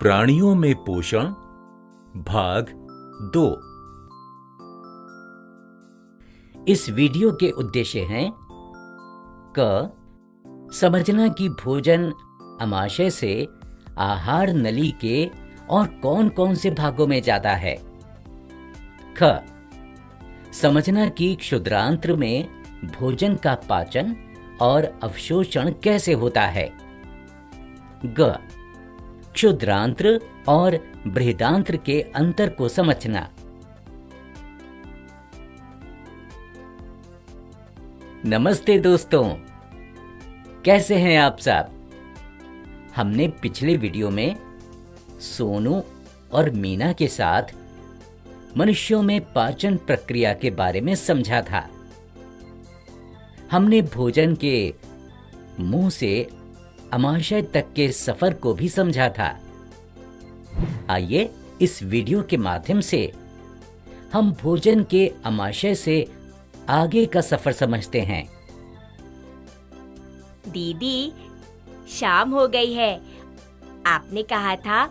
प्राणियों में पोषण भाग 2। इस वीडियो के उद्देश्य हैं क समझना कि भोजन आमाशय से आहार नली के और कौन-कौन से भागों में जाता है। ख समझना कि क्षुद्रांत्र में भोजन का पाचन और अवशोषण कैसे होता है। ग क्षुद्रांत्र और बृहदांत्र के अंतर को समझना। नमस्ते दोस्तों, कैसे हैं आप सब। हमने पिछले वीडियो में सोनू और मीना के साथ मनुष्यों में पाचन प्रक्रिया के बारे में समझा था। हमने भोजन के मुंह से आमाशय तक के सफर को भी समझा था। आइए इस वीडियो के माध्यम से हम भोजन के आमाशय से आगे का सफर समझते हैं। दीदी, शाम हो गई है। आपने कहा था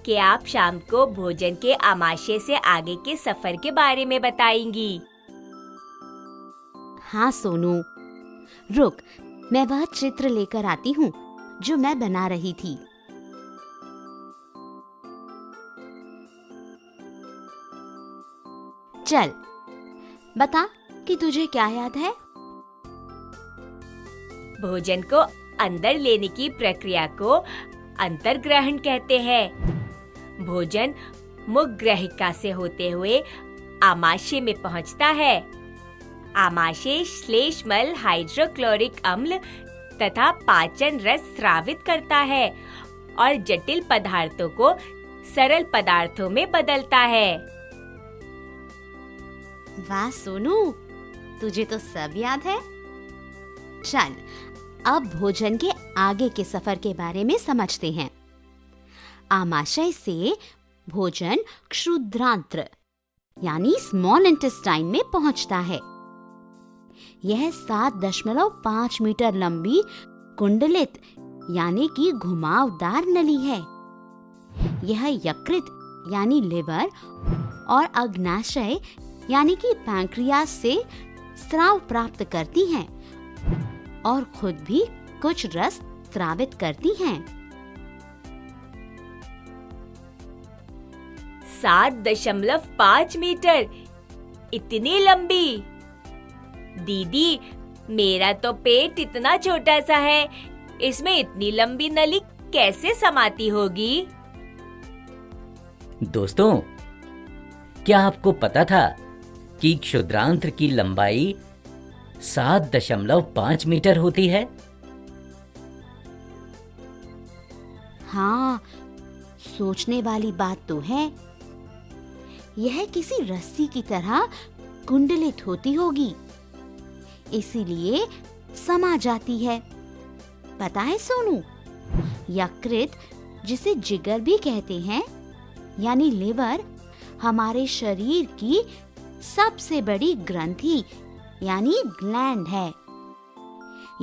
कि आप शाम को भोजन के आमाशय से आगे के सफर के बारे में बताएंगी। हाँ सोनू, रुक, मैं वह चित्र लेकर आती हूँ जो मैं बना रही थी। चल, बता कि तुझे क्या याद है। भोजन को अंदर लेने की प्रक्रिया को अंतर्ग्रहण कहते हैं। भोजन मुखग्रहिका से होते हुए आमाशय में पहुंचता है। आमाशय श्लेष्मल हाइड्रोक्लोरिक अम्ल तथा पाचन रस स्रावित करता है और जटिल पदार्थों को सरल पदार्थों में बदलता है। वाह सोनू, तुझे तो सब याद है। चल, अब भोजन के आगे के सफर के बारे में समझते हैं। आमाशय से भोजन क्षुद्रांत्र यानी स्मॉल इंटेस्टाइन में पहुंचता है। यह 7.5 मीटर लंबी कुंडलित यानी कि घुमावदार नली है। यह यकृत यानी लिवर और अग्नाशय यानी कि पैंक्रियास से स्राव प्राप्त करती हैं और खुद भी कुछ रस स्रावित करती हैं। 7.5 मीटर, इतनी लंबी। दीदी, मेरा तो पेट इतना छोटा सा है, इसमें इतनी लंबी नली कैसे समाती होगी? दोस्तों, क्या आपको पता था कि क्षुद्रांत्र की लंबाई 7.5 मीटर होती है? हाँ, सोचने वाली बात तो है। यह किसी रस्सी की तरह कुंडलित होती होगी, इसीलिए समा जाती है। पता है सोनू, यकृत जिसे जिगर भी कहते हैं यानी लिवर हमारे शरीर की सबसे बड़ी ग्रंथि यानी ग्लैंड है।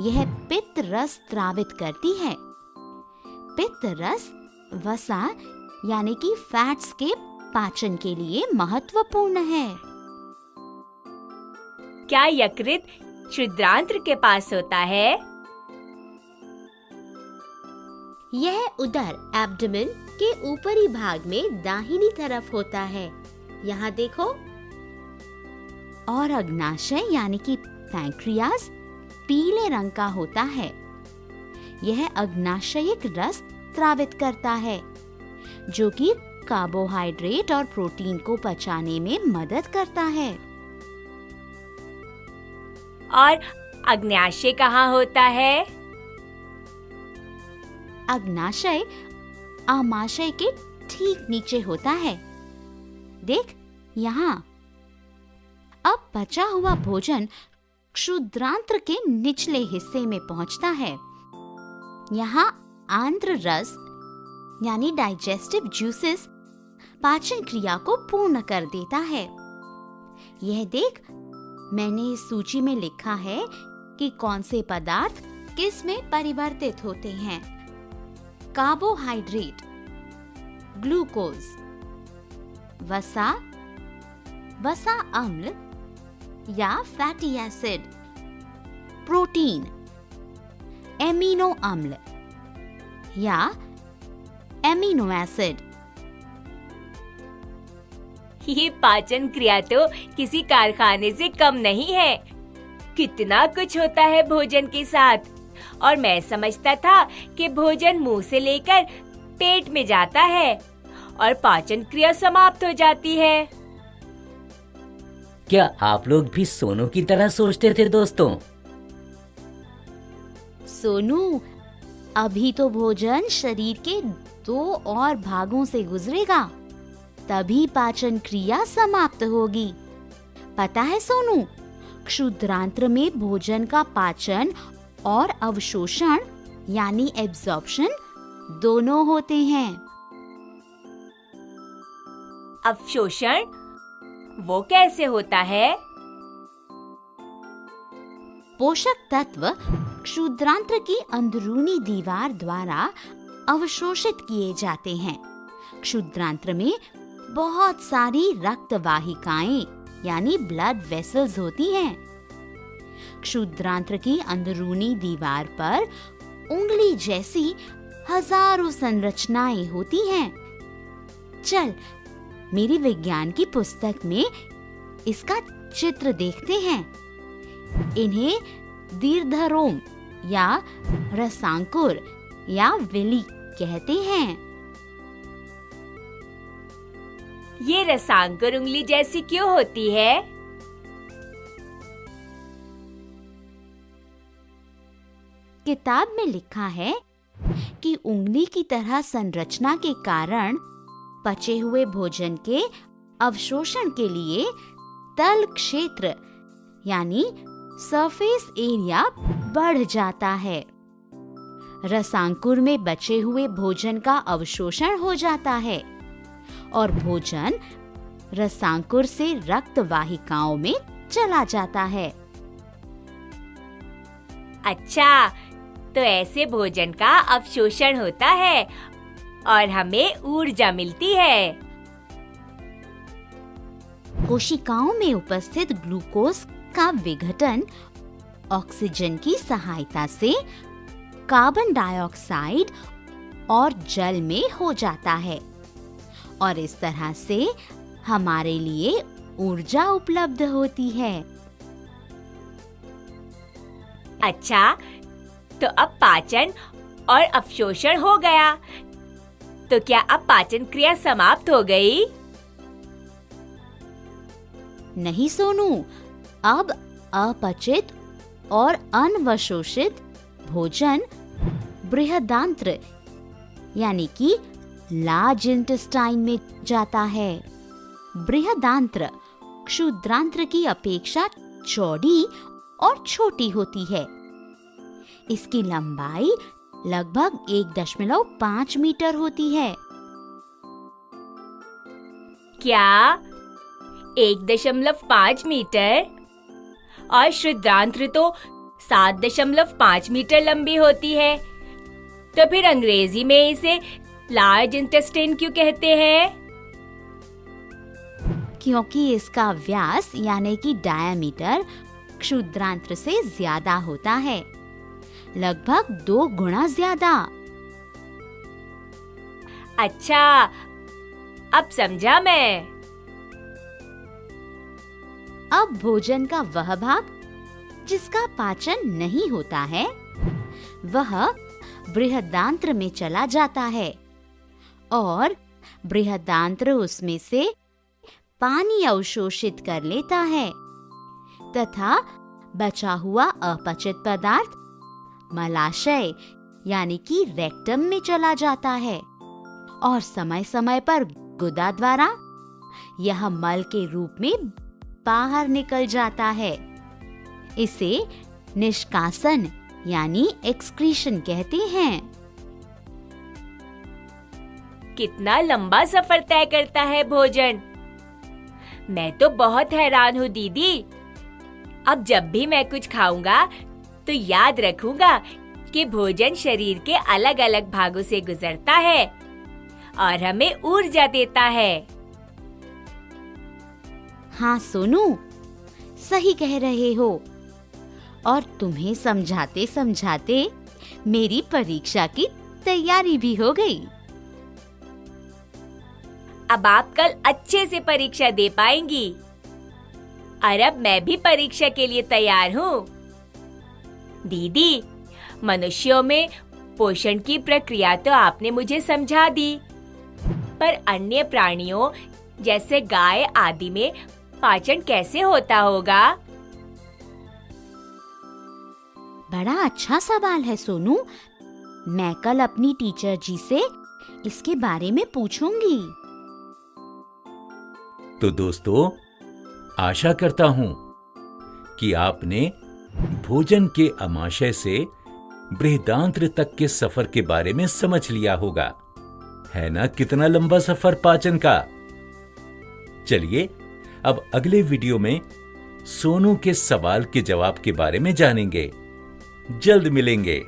यह पित्त रस स्रावित करती है। पित्त रस वसा यानी कि फैट्स के पाचन के लिए महत्वपूर्ण है। क्या यकृत क्षुद्रांत्र के पास होता है? यह उदर एब्डोमेन के ऊपरी भाग में दाहिनी तरफ होता है। यहाँ देखो। और अग्नाशय यानी कि पैंक्रियास पीले रंग का होता है। यह अग्नाशयिक रस स्रावित करता है जो कि कार्बोहाइड्रेट और प्रोटीन को पचाने में मदद करता है। और अग्न्याशय कहाँ होता है? अग्नाशय आमाशय के ठीक नीचे होता है। देख यहाँ। अब बचा हुआ भोजन क्षुद्रांत्र के निचले हिस्से में पहुंचता है। यहाँ आंत्र रस यानी डाइजेस्टिव जूसेस पाचन क्रिया को पूर्ण कर देता है। यह देख, मैंने इस सूची में लिखा है कि कौन से पदार्थ किस में परिवर्तित होते हैं। कार्बोहाइड्रेट ग्लूकोज, वसा, वसा अम्ल या फैटी एसिड, प्रोटीन, एमिनो अम्ल या एमिनो एसिड। ये पाचन क्रिया तो किसी कारखाने से कम नहीं है। कितना कुछ होता है भोजन के साथ। और मैं समझता था कि भोजन मुंह से लेकर पेट में जाता है और पाचन क्रिया समाप्त हो जाती है। क्या आप लोग भी सोनू की तरह सोचते थे दोस्तों? सोनू, अभी तो भोजन शरीर के 2 और भागों से गुजरेगा, तभी पाचन क्रिया समाप्त होगी। पता है सोनू, क्षुद्रांत्र में भोजन का पाचन और अवशोषण यानी एब्जॉर्प्शन दोनों होते हैं। अवशोषण वो कैसे होता है? पोषक तत्व क्षुद्रांत्र की अंदरूनी दीवार द्वारा अवशोषित किए जाते हैं। क्षुद्रांत्र में बहुत सारी रक्त वाहिकाएं यानी ब्लड वेसल्स होती हैं। क्षुद्रांत्र की अंदरूनी दीवार पर उंगली जैसी हजारों संरचनाएं होती हैं। चल, मेरी विज्ञान की पुस्तक में इसका चित्र देखते हैं। इन्हें दीर्घरोम या रसांकुर या विली कहते हैं। ये रसांकुर उंगली जैसी क्यों होती है? किताब में लिखा है कि उंगली की तरह संरचना के कारण पचे हुए भोजन के अवशोषण के लिए तल क्षेत्र यानी सरफेस एरिया बढ़ जाता है। रसांकुर में बचे हुए भोजन का अवशोषण हो जाता है और भोजन रसांकुर से रक्त वाहिकाओं में चला जाता है। अच्छा, तो ऐसे भोजन का अवशोषण होता है और हमें ऊर्जा मिलती है। कोशिकाओं में उपस्थित ग्लूकोज का विघटन ऑक्सीजन की सहायता से कार्बन डाइऑक्साइड और जल में हो जाता है और इस तरह से हमारे लिए ऊर्जा उपलब्ध होती है। अच्छा, तो अब पाचन और अवशोषण हो गया, तो क्या अब पाचन क्रिया समाप्त हो गई? नहीं सोनू, अब अपचित और अनवशोषित भोजन बृहदांत्र यानी कि लार्ज इंटेस्टाइन में जाता है। बृहदांत्र क्षुद्रांत्र की अपेक्षा चौड़ी और छोटी होती है। इसकी लंबाई लगभग 1.5 मीटर होती है। क्या 1.5 मीटर? और क्षुद्रांत्र तो 7.5 मीटर लंबी होती है। तो फिर अंग्रेजी में इसे लार्ज इंटेस्टाइन क्यों कहते हैं? क्योंकि इसका व्यास यानी कि डायमीटर क्षुद्रांत्र से ज्यादा होता है, लगभग 2 गुना ज्यादा। अच्छा, अब समझा मैं। अब भोजन का वह भाग जिसका पाचन नहीं होता है, वह बृहदांत्र में चला जाता है और बृहदांत्र उसमें से पानी अवशोषित कर लेता है तथा बचा हुआ अपचित पदार्थ मलाशय यानी कि रेक्टम में चला जाता है और समय समय पर गुदा द्वारा यह मल के रूप में बाहर निकल जाता है। इसे निष्कासन यानी एक्सक्रीशन कहते हैं। कितना लंबा सफर तय करता है भोजन। मैं तो बहुत हैरान हूँ दीदी। अब जब भी मैं कुछ खाऊंगा तो याद रखूंगा कि भोजन शरीर के अलग अलग भागों से गुजरता है और हमें ऊर्जा देता है। हाँ सोनू, सही कह रहे हो। और तुम्हें समझाते समझाते मेरी परीक्षा की तैयारी भी हो गई। अब आप कल अच्छे से परीक्षा दे पाएंगी। और अब मैं भी परीक्षा के लिए तैयार हूँ। दीदी, मनुष्यों में पोषण की प्रक्रिया तो आपने मुझे समझा दी, पर अन्य प्राणियों जैसे गाय आदि में पाचन कैसे होता होगा? बड़ा अच्छा सवाल है सोनू। मैं कल अपनी टीचर जी से इसके बारे में पूछूंगी। तो दोस्तों, आशा करता हूं कि आपने भोजन के आमाशय से बृहदांत्र तक के सफर के बारे में समझ लिया होगा। है ना कितना लंबा सफर पाचन का। चलिए अब अगले वीडियो में सोनू के सवाल के जवाब के बारे में जानेंगे। जल्द मिलेंगे।